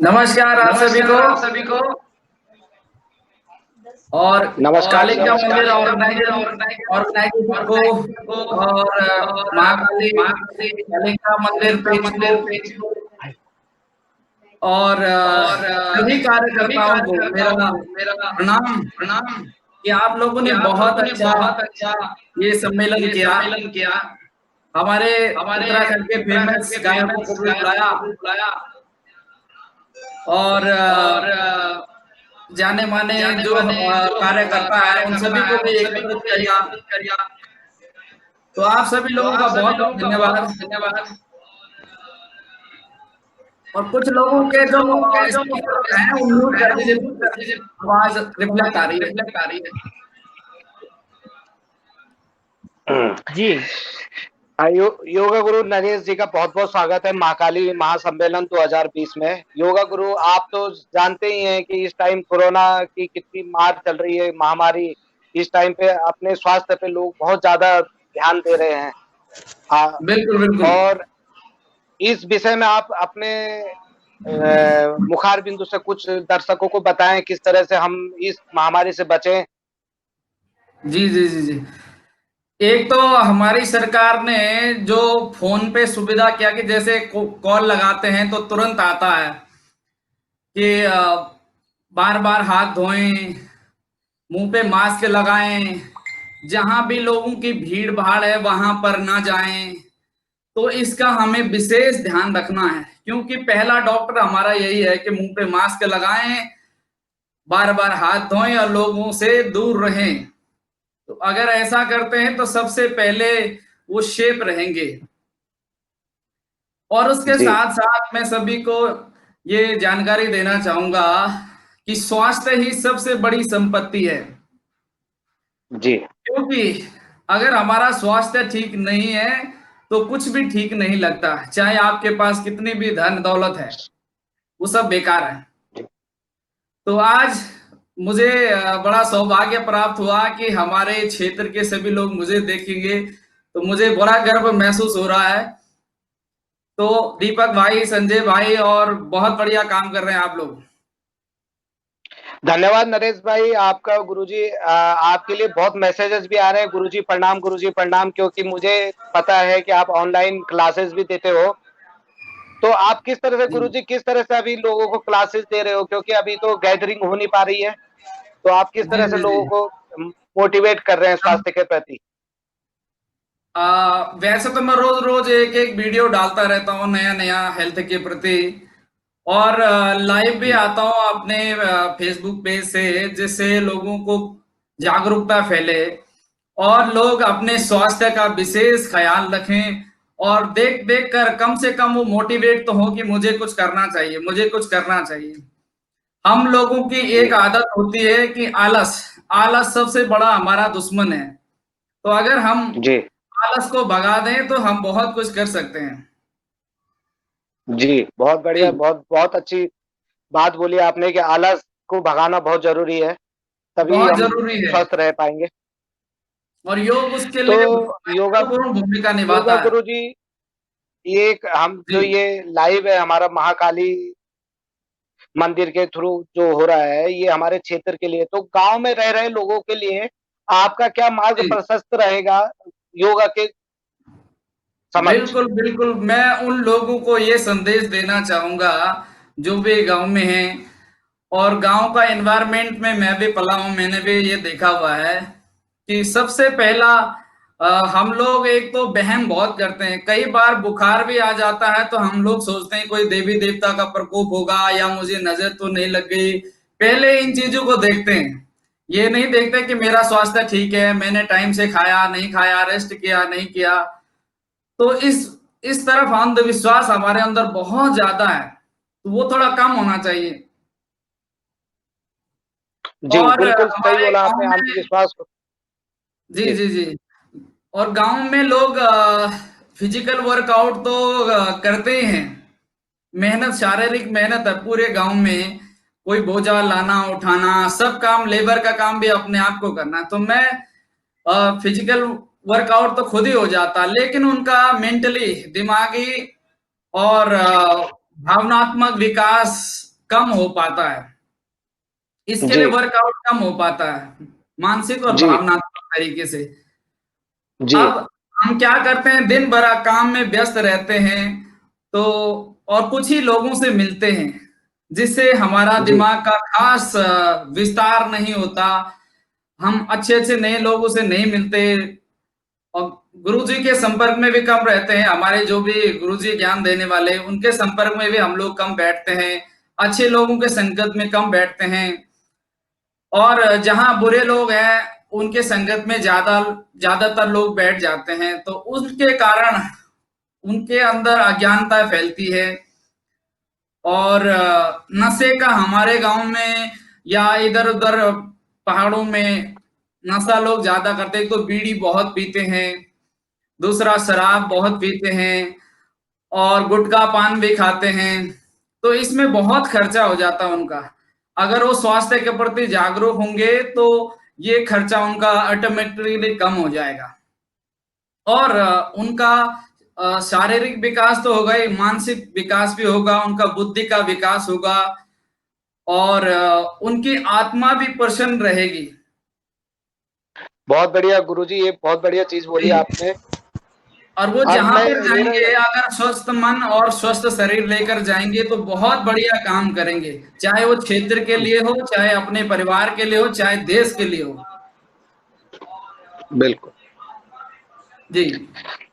नमस्कार आप सभी को और नमस्कार कालिका सर। मंदिर ऑर्गेनाइजेशन को और महाकाली कालिका मंदिर पेज को और सभी कार्यकर्ताओं को मेरा प्रणाम कि आप लोगों ने बहुत अच्छा ये सम्मेलन किया। हमारे उत्तराखंड के फेमस गायकों को भी बुलाया और जाने माने जो कार्यकर्ता है उन सभी को भी एकत्रित किया। तो आप सभी लोगों का बहुत बहुत धन्यवाद। और कुछ लोगों के जो स्पीकर हैं वो म्यूट कर दीजिए, आवाज रिफ्लेक्ट आ रही है। जी, योगा गुरु नरेश जी का बहुत बहुत स्वागत है महाकाली महासम्मेलन 2020 में। योगा गुरु, आप तो जानते ही हैं कि इस टाइम कोरोना की कितनी मार चल रही है, महामारी। इस टाइम पे अपने स्वास्थ्य पे लोग बहुत ज्यादा ध्यान दे रहे हैं। बिल्कुल और इस विषय में आप अपने मुखार बिंदु से कुछ दर्शकों को बताएं किस तरह से हम इस महामारी से बचें। जी। एक तो हमारी सरकार ने जो फोन पे सुविधा किया कि जैसे कॉल लगाते हैं तो तुरंत आता है कि बार बार हाथ धोएं, मुंह पे मास्क लगाएं, जहां भी लोगों की भीड़ भाड़ है वहां पर ना जाएं। तो इसका हमें विशेष ध्यान रखना है क्योंकि पहला डॉक्टर हमारा यही है कि मुंह पे मास्क लगाएं, बार बार हाथ धोएं और लोगों से दूर रहें। तो अगर ऐसा करते हैं तो सबसे पहले वो शेप रहेंगे। और उसके साथ साथ मैं सभी को ये जानकारी देना चाहूंगा कि स्वास्थ्य ही सबसे बड़ी संपत्ति है। जी, क्योंकि अगर हमारा स्वास्थ्य ठीक नहीं है तो कुछ भी ठीक नहीं लगता, चाहे आपके पास कितनी भी धन दौलत है, वो सब बेकार है। तो आज मुझे बड़ा सौभाग्य प्राप्त हुआ कि हमारे क्षेत्र के सभी लोग मुझे देखेंगे, तो मुझे बड़ा गर्व महसूस हो रहा है। तो दीपक भाई, संजय भाई, और बहुत बढ़िया काम कर रहे हैं आप लोग। धन्यवाद नरेश भाई आपका। गुरुजी, आपके लिए बहुत मैसेजेस भी आ रहे हैं, गुरुजी प्रणाम, क्योंकि मुझे पता है कि आप ऑनलाइन क्लासेस भी देते हो। तो आप किस तरह से गुरुजी, किस तरह से अभी लोगों को क्लासेस दे रहे हो, क्योंकि अभी तो गैदरिंग हो नहीं पा रही है, तो आप किस तरह से जी। लोगों को मोटिवेट कर रहे हैं स्वास्थ्य के प्रति? वैसे तो मैं रोज रोज एक एक वीडियो डालता रहता हूँ नया नया हेल्थ के प्रति, और लाइव भी आता हूँ अपने फेसबुक पेज से, जिससे लोगों को जागरूकता फैले और लोग अपने स्वास्थ्य का विशेष ख्याल रखें। और देख देख कर कम से कम वो मोटिवेट तो हो कि मुझे कुछ करना चाहिए, मुझे कुछ करना चाहिए। हम लोगों की जी एक आदत होती है कि आलस, आलस सबसे बड़ा हमारा दुश्मन है। तो अगर हम जी आलस को भगा दें तो हम बहुत कुछ कर सकते हैं। जी, बहुत बढ़िया, जी, बहुत बहुत अच्छी बात बोली आपने कि आलस को भगाना बहुत जरूरी है, तभी बहुत हम जरूरी है। स्वस्थ रह पाएंगे। और योग उसके तो लिए योगा महत्वपूर्ण भूमिका योगा निभाता है। गुरु जी, ये एक हम जो जी ये लाइव है हमारा महाकाली मंदिर के थ्रू जो हो रहा है, ये हमारे क्षेत्र के लिए, तो गांव में रह रहे लोगों के लिए आपका क्या मार्ग जी, प्रशस्त रहेगा योगा के समक्ष? बिल्कुल मैं उन लोगों को ये संदेश देना चाहूंगा जो भी गांव में हैं, और गांव का एनवायरनमेंट में मैं भी पला हूं, मैंने भी ये देखा हुआ है कि सबसे पहला हम लोग एक तो वहम बहुत करते हैं। कई बार बुखार भी आ जाता है तो हम लोग सोचते हैं कोई देवी देवता का प्रकोप होगा या मुझे नजर तो नहीं लग गई। पहले इन चीजों को देखते हैं, ये नहीं देखते कि मेरा स्वास्थ्य ठीक है, मैंने टाइम से खाया नहीं खाया, रेस्ट किया नहीं किया। तो इस तरफ अंधविश्वास हमारे अंदर बहुत ज्यादा है, तो वो थोड़ा कम होना चाहिए। जी, और बिल्कुल सही हमारे बोला गांव आपने, में अंधविश्वास को। जी जी और गांव में लोग फिजिकल वर्कआउट तो करते ही हैं। मेहनत, शारीरिक मेहनत है पूरे गांव में। कोई बोझा लाना उठाना, सब काम, लेबर का काम भी अपने आप को करना। तो मैं फिजिकल वर्कआउट तो खुद ही हो जाता, लेकिन उनका मेंटली, दिमागी और भावनात्मक विकास कम हो पाता है, इसके लिए जी, वर्कआउट कम हो पाता है, मानसिक और जी, भावनात्मक तरीके से। जी, अब हम क्या करते हैं, दिन भर काम में व्यस्त रहते हैं, तो और कुछ ही लोगों से मिलते हैं, जिससे हमारा जी, दिमाग का खास विस्तार नहीं होता। हम अच्छे-अच्छे नए लोगों से नहीं मिलते और गुरुजी के संपर्क में भी कम रहते हैं। हमारे जो भी गुरुजी ज्ञान देने वाले, उनके संपर्क में भी हम लोग कम बैठते हैं। अच्छे लोगों के संगत में कम बैठते हैं और जहाँ बुरे लोग हैं, उनके संगत में ज़्यादातर लोग बैठ जाते हैं। तो उसके कारण उनके अंदर अज्ञानता फैलती है और नशे का हमारे गाँव में या इधर-उधर पहाड़ों में नशा लोग ज़्यादा करते हैं। एक तो बीड़ी बहुत पीते हैं, दूसरा शराब बहुत पीते हैं और गुटखा पान भी खाते हैं। तो इसमें बहुत खर्चा हो जाता है उनका। अगर वो स्वास्थ्य के प्रति जागरूक होंगे तो ये खर्चा उनका ऑटोमेटिकली कम हो जाएगा और उनका शारीरिक विकास तो होगा ही, मानसिक विकास भी होगा, उनका बुद्धि का विकास होगा और उनकी आत्मा भी प्रसन्न रहेगी। बहुत बढ़िया गुरुजी, ये बहुत बढ़िया चीज़ बोली जी। आपने। और वो अब जहाँ मैं पर मेरा जाएँगे अगर स्वस्थ मन और स्वस्थ शरीर लेकर जाएँगे तो बहुत बढ़िया काम करेंगे। चाहे वो क्षेत्र के लिए हो, चाहे अपने परिवार के लिए हो, चाहे देश के लिए हो। बिल्कुल। जी।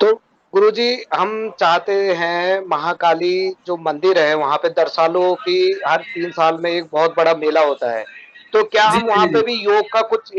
तो गुरुजी, हम चाहते हैं महाकाली जो मंदिर है वहाँ पे दर्शनालुओं की हर 3 साल में एक बहुत बड़ा मेला होता है। तो क्या जी, हम जी, वहाँ पे जी। भी योग का कुछ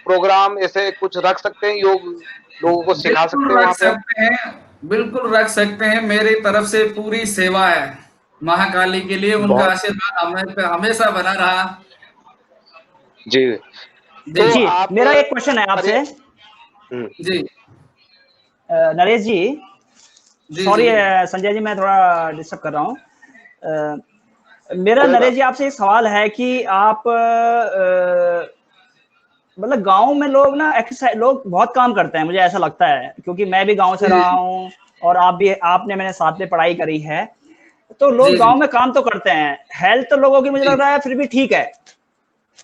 प्रोग्राम ऐसे कुछ रख सकते हैं, योग लोगों को सिखा सकते बिल्कुल हैं रख वहाँ पे हम? सकते हैं, बिल्कुल रख सकते हैं। मेरी तरफ से पूरी सेवा है महाकाली के लिए, उनका बहुत आशीर्वाद हमें पे हमेशा बना रहा। जी। जी, तो जी, आप मेरा एक क्वेश्चन है पर्य आपसे। हुँ, जी, नरेश जी, जी, सॉरी जी। संजय जी, मैं थोड़ा डिस्टर्ब कर रहा हूँ। मेरा कोई नरेश बात जी आपसे एक सवाल है कि आप मतलब गाँव में लोग ना एक्सरसाइज लोग बहुत काम करते हैं, मुझे ऐसा लगता है, क्योंकि मैं भी गाँव से जी, रहा हूँ और आप भी, आपने मैंने साथ में पढ़ाई करी है। तो लोग जी, जी, गाँव में काम तो करते हैं, हेल्थ तो लोगों की मुझे जी। लग रहा है फिर भी ठीक है,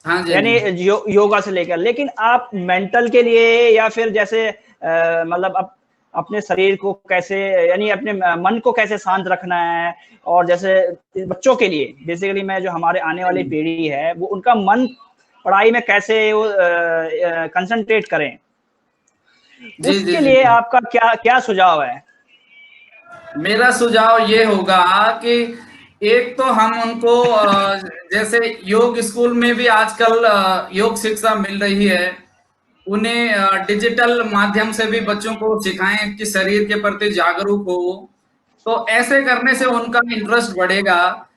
हाँ जी, हाँ यानी जी। योगा से लेकर, लेकिन आप मेंटल के लिए या फिर जैसे मतलब अपने शरीर को कैसे, यानी अपने मन को कैसे शांत रखना है, और जैसे बच्चों के लिए बेसिकली, मैं जो हमारे आने वाली जी, पीढ़ी है वो उनका मन पढ़ाई में कैसे वो कंसंट्रेट करें, जी, जी, उसके जी, लिए जी। आपका क्या क्या सुझाव है? मेरा सुझाव ये होगा कि एक तो हम उनको जैसे योग स्कूल में भी आजकल योग शिक्षा मिल रही है। उन्हें डिजिटल माध्यम से भी बच्चों को सिखाएँ कि शरीर के प्रति जागरूक हो। तो ऐसे करने से उनका इंटरेस्ट बढ़ेगा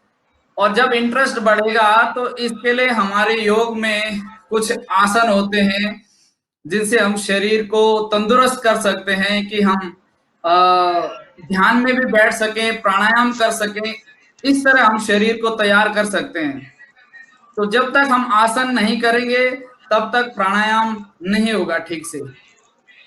और जब इंटरेस्ट बढ़ेगा तो इसके लिए हमारे योग में कुछ आसन होते हैं, जिनसे हम शरीर को तंदुरुस्त कर सकते हैं कि हम अ, ध्यान में भी बैठ सकें, प्राणायाम कर सकें, इस तरह हम शरीर को तैयार कर सकते हैं। तो जब तक हम आसन नहीं करेंगे, तब तक प्राणायाम नहीं होगा ठीक से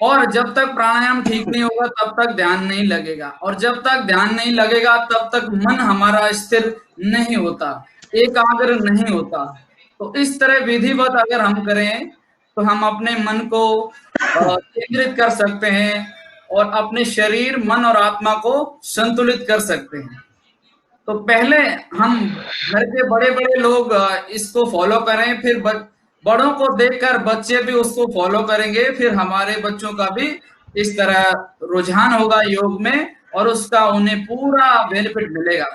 और जब तक प्राणायाम ठीक नहीं होगा, तब तक ध्यान नहीं लगेगा और जब तक ध्यान नहीं लगेगा, तब तक मन हमारा स्थिर नहीं होता, एकाग्र नहीं होता। तो इस तरह विधिवत अगर हम करें, तो हम अपने मन को केंद्रित कर सकते हैं और अपने शरीर, मन और आत्मा को संतुलित कर सकते हैं। तो पहले हम घर के बड़े-बड़े लोग इसको फ़ॉलो करें, फिर बड़ों को देखकर बच्चे भी उसको फ़ॉलो करेंगे, फिर हमारे बच्चों का भी इस तरह रुझान होगा योग में और उसका उन्हें पूरा बेनिफिट मिलेगा।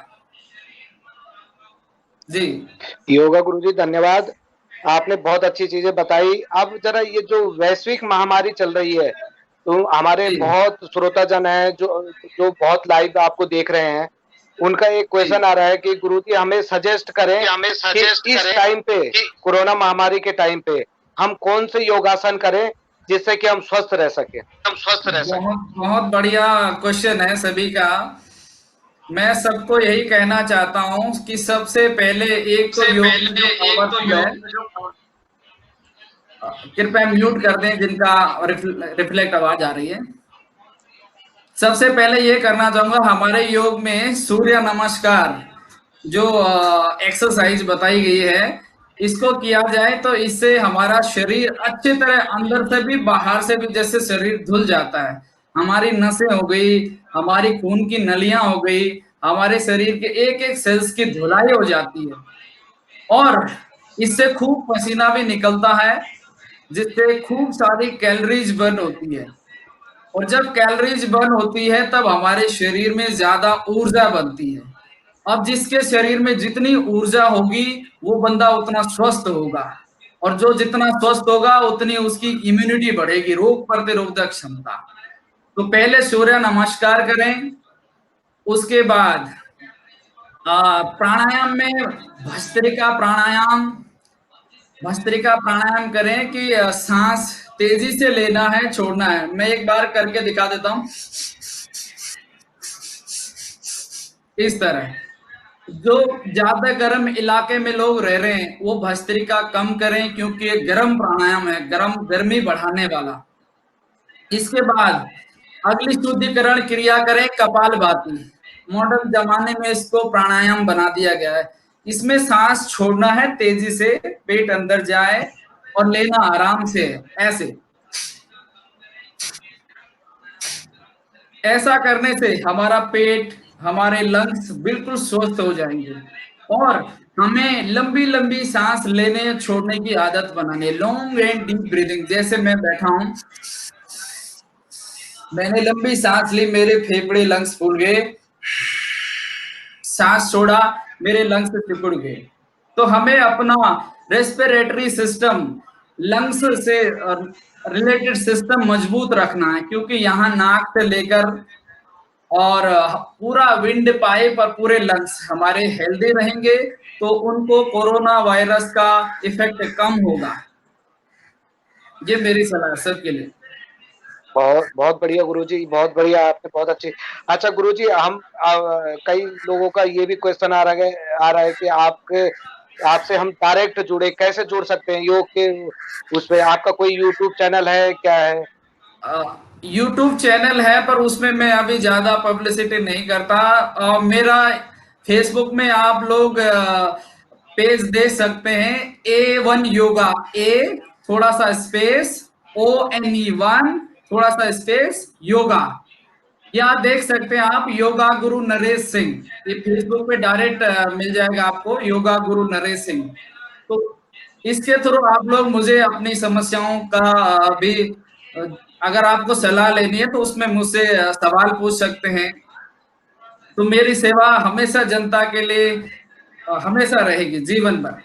जी। योगा गुरुजी, धन्यवाद। आपने बहुत अच्छी चीज़ें बताई। अब ज़रा ये जो वैश्विक महामारी चल रही है, तो हमारे जी, बहुत श्रोताजन हैं जो जो बहुत लाइव आपको देख रहे हैं। उनका एक जी। क्वेश्चन आ रहा है कि गुरुजी हमें सजेस्ट करें कि इस टाइम पे, कोरोना महामारी के टाइम पे हम कौन से योगासन करें जिससे कि हम स्वस्थ रह सकें? बहुत बहुत बढ़िया क्वेश्चन है सभी का। मैं सबको यही कहना चाहता हूँ कि सबसे पहले एक तो योग में जो पावरफुल है, कृपया म्यूट कर दें जिनका रिफ्लेक्ट आवाज आ रही है। सबसे पहले ये करना चाहूंगा, हमारे योग में सूर्य नमस्कार जो एक्सरसाइज बताई गई है, इसको किया जाए तो इससे हमारा शरीर अच्छी तरह अंदर से भी बाहर से भी जैसे शरीर धुल जाता है। हमारी नसें हो गई, हमारी खून की नलियां हो गई, हमारे शरीर के एक-एक सेल्स की धुलाई हो जाती है और इससे खूब पसीना भी निकलता है, जिससे खूब सारी कैलोरीज बर्न होती है और जब कैलोरीज बर्न होती है तब हमारे शरीर में ज्यादा ऊर्जा बनती है। अब जिसके शरीर में जितनी ऊर्जा होगी वो बंदा उतना स्वस्थ होगा और जो जितना स्वस्थ होगा उतनी उसकी इम्यूनिटी बढ़ेगी, रोग प्रतिरोधक क्षमता। तो पहले सूर्य नमस्कार करें, उसके बाद प्राणायाम में भस्त्रिका प्राणायाम करें कि सांस तेजी से लेना है, छोड़ना है। मैं एक बार करके दिखा देता हूं, इस तरह। जो ज्यादा गर्म इलाके में लोग रह रहे हैं वो भस्त्रिका कम करें क्योंकि ये गर्म प्राणायाम है, गर्मी बढ़ाने वाला। इसके बाद अगली शुद्धिकरण क्रिया करें कपालभाति। मॉडर्न जमाने में इसको प्राणायाम बना दिया गया है। इसमें सांस छोड़ना है तेजी से, पेट अंदर जाए और लेना आराम से, ऐसे। ऐसा करने से हमारा पेट, हमारे लंग्स बिल्कुल स्वस्थ हो जाएंगे और हमें लंबी लंबी सांस लेने छोड़ने की आदत बनानी है। लॉन्ग एंड डीप ब्रीदिंग, जैसे मैं बैठा हूं, मैंने लंबी सांस ली, मेरे फेफड़े लंग्स फूल गए, सांस छोड़ा, मेरे लंग्स सिकुड़ गए। तो हमें अपना रेस्पिरेटरी सिस्टम, लंग्स से रिलेटेड सिस्टम मजबूत रखना है क्योंकि यहाँ नाक से लेकर और पूरा विंड पाइप और पूरे लंग्स हमारे हेल्दी रहेंगे तो उनको कोरोना वायरस का इफेक्ट कम होगा। ये मेरी सलाह है सबके लिए। बहुत बहुत बढ़िया गुरुजी, बहुत बढ़िया, आपने बहुत अच्छी। अच्छा गुरुजी, हम कई लोगों का ये भी क्वेश्चन आ रहा है कि आपसे हम डायरेक्ट जुड़े, कैसे जुड़ सकते हैं योग के उस पे? आपका कोई यूट्यूब चैनल है, क्या है? यूट्यूब चैनल है पर उसमें मैं अभी ज्यादा पब्लिसिटी नहीं करता। मेरा फेसबुक में आप लोग पेज देख सकते हैं, A1 योगा, ए थोड़ा सा स्पेस ONE1 थोड़ा सा स्पेस योगा, या देख सकते हैं आप योगा गुरु नरेश सिंह। ये फेसबुक पे डायरेक्ट मिल जाएगा आपको, योगा गुरु नरेश सिंह। तो इसके थ्रू आप लोग मुझे अपनी समस्याओं का भी, अगर आपको सलाह लेनी है तो उसमें मुझसे सवाल पूछ सकते हैं। तो मेरी सेवा हमेशा जनता के लिए हमेशा रहेगी, जीवन भर।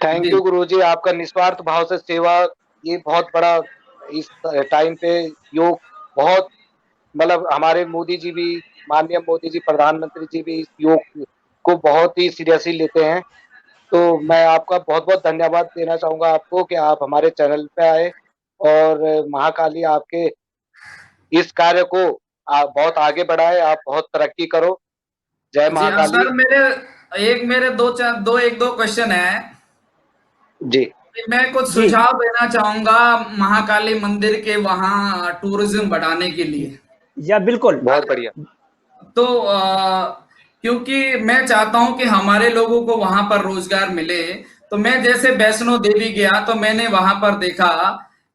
थैंक जी यू गुरुजी, आपका निस्वार्थ भाव से सेवा, ये बहुत बड़ा इस टाइम पे योग बहुत, मतलब हमारे मोदी जी भी, माननीय मोदी जी प्रधानमंत्री जी भी इस योग को बहुत ही सीरियसली लेते हैं। तो मैं आपका बहुत बहुत धन्यवाद देना चाहूंगा आपको कि आप हमारे चैनल पे आए और महाकाली आपके इस कार्य को आप बहुत आगे बढ़ाए, आप बहुत तरक्की करो। जय जी हाँ महाकाली। सर, मेरे दो क्वेश्चन है। जी मैं कुछ जी सुझाव देना चाहूंगा महाकाली मंदिर के वहां टूरिज्म बढ़ाने के लिए। या बिल्कुल। बहुत बढ़िया। तो क्योंकि मैं चाहता हूं कि हमारे लोगों को वहां पर रोजगार मिले, तो मैं जैसे वैष्णो देवी गया तो मैंने वहां पर देखा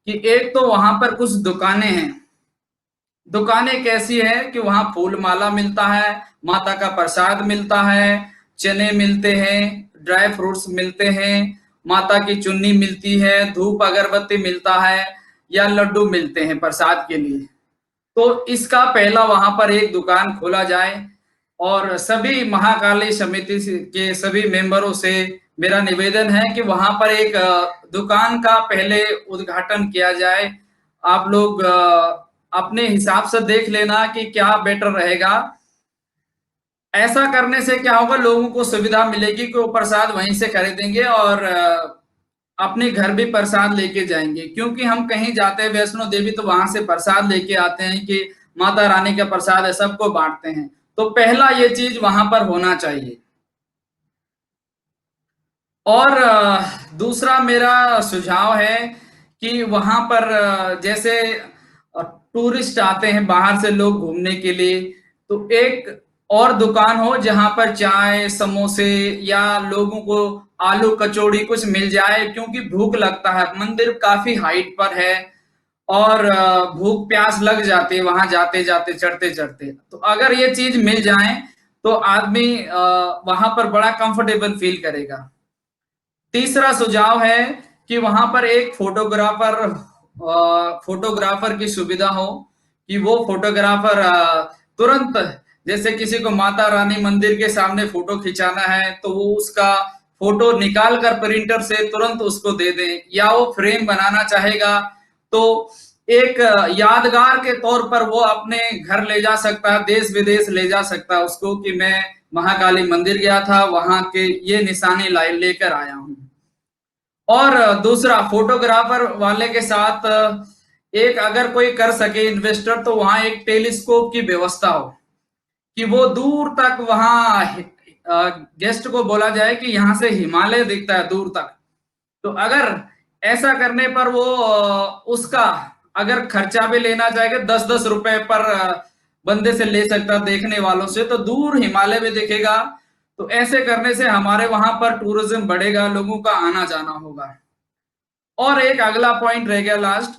कि एक तो वहां पर कुछ दुकानें हैं। दुकानें कैसी है कि वहां फूल माला मिलता है, माता का प्रसाद मिलता है, चने मिलते हैं, ड्राई फ्रूट्स मिलते हैं, माता की चुन्नी मिलती है, धूप अगरबत्ती मिलता है या लड्डू मिलते हैं प्रसाद के लिए। तो इसका पहला वहां पर एक दुकान खोला जाए और सभी महाकाली समिति के सभी मेंबरों से मेरा निवेदन है कि वहां पर एक दुकान का पहले उद्घाटन किया जाए। आप लोग अपने हिसाब से देख लेना कि क्या बेटर रहेगा। ऐसा करने से क्या होगा, लोगों को सुविधा मिलेगी कि वो प्रसाद वहीं से खरीदेंगे और अपने घर भी प्रसाद लेके जाएंगे। क्योंकि हम कहीं जाते हैं वैष्णो देवी तो वहां से प्रसाद लेके आते हैं कि माता रानी का प्रसाद है, सबको बांटते हैं। तो पहला ये चीज वहां पर होना चाहिए। और दूसरा मेरा सुझाव है कि वहां पर जैसे टूरिस्ट आते हैं बाहर से लोग घूमने के लिए, तो एक और दुकान हो जहां पर चाय, समोसे या लोगों को आलू कचौड़ी कुछ मिल जाए, क्योंकि भूख लगता है। मंदिर काफी हाइट पर है और भूख प्यास लग जाती है वहां जाते जाते, चढ़ते चढ़ते। तो अगर ये चीज मिल जाए तो आदमी वहां पर बड़ा कंफर्टेबल फील करेगा। तीसरा सुझाव है कि वहां पर एक फोटोग्राफर की सुविधा हो, कि वो फोटोग्राफर तुरंत, जैसे किसी को माता रानी मंदिर के सामने फोटो खिंचाना है तो वो उसका फोटो निकाल कर प्रिंटर से तुरंत उसको दे दें, या वो फ्रेम बनाना चाहेगा तो एक यादगार के तौर पर वो अपने घर ले जा सकता है, देश विदेश ले जा सकता है उसको, कि मैं महाकाली मंदिर गया था, वहां के ये निशानी लेकर आया हूं। और दूसरा, फोटोग्राफर वाले के साथ एक अगर कोई कर सके इन्वेस्टर, तो वहां एक टेलीस्कोप की व्यवस्था हो, कि वो दूर तक वहां गेस्ट को बोला जाए कि यहां से हिमालय दिखता है दूर तक। तो अगर ऐसा करने पर वो उसका अगर खर्चा भी लेना चाहेगा 10-10 रुपए पर बंदे से ले सकता देखने वालों से, तो दूर हिमालय भी दिखेगा। तो ऐसे करने से हमारे वहां पर टूरिज्म बढ़ेगा, लोगों का आना जाना होगा। और एक अगला पॉइंट रह गया लास्ट,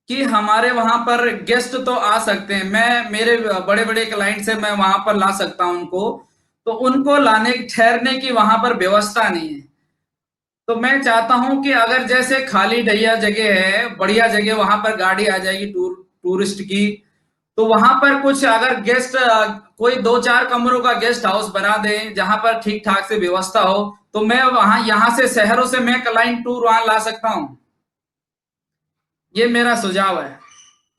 कि हमारे वहां पर गेस्ट तो आ सकते हैं, मैं मेरे बड़े बड़े क्लाइंट से मैं वहां पर ला सकता हूं उनको, तो उनको लाने ठहरने की वहां पर व्यवस्था नहीं है। तो मैं चाहता हूं कि अगर जैसे खाली ढैया जगह है, बढ़िया जगह, वहां पर गाड़ी आ जाएगी टूरिस्ट की, तो वहां पर कुछ अगर गेस्ट कोई 2-4 कमरों का गेस्ट हाउस बना दे जहां पर ठीक ठाक से व्यवस्था हो, तो मैं वहां यहां से शहरों से मैं क्लाइंट टूर वहां ला सकता हूं। ये मेरा सुझाव है।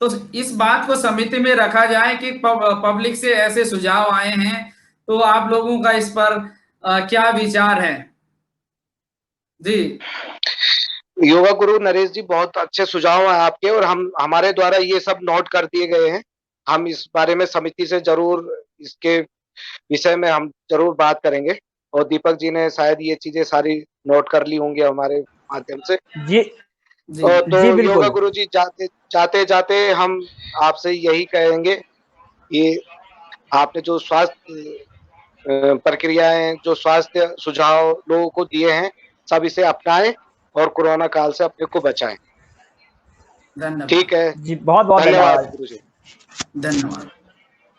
तो इस बात को समिति में रखा जाए कि पब्लिक से ऐसे सुझाव आए हैं, तो आप लोगों का इस पर क्या विचार है? जी। योगा गुरु नरेश जी, बहुत अच्छे सुझाव हैं आपके, और हमारे द्वारा ये सब नोट कर दिए गए हैं। हम इस बारे में समिति से जरूर, इसके विषय में हम जरूर बात करेंगे, और दीपक जी ने शायद ये चीजें सारी नोट कर ली होंगी हमारे माध्यम से। जी जी। तो जी योगा बिल्कुल। गुरु जी, जाते जाते हम आपसे यही कहेंगे, ये आपने जो स्वास्थ्य प्रक्रियाएं, जो स्वास्थ्य सुझाव लोगों को दिए हैं, सब इसे अपनाएं और कोरोना काल से अपने को बचाएं। धन्यवाद। ठीक है, जी बहुत बहुत धन्यवाद धन्यवाद। गुरु जी। धन्यवाद।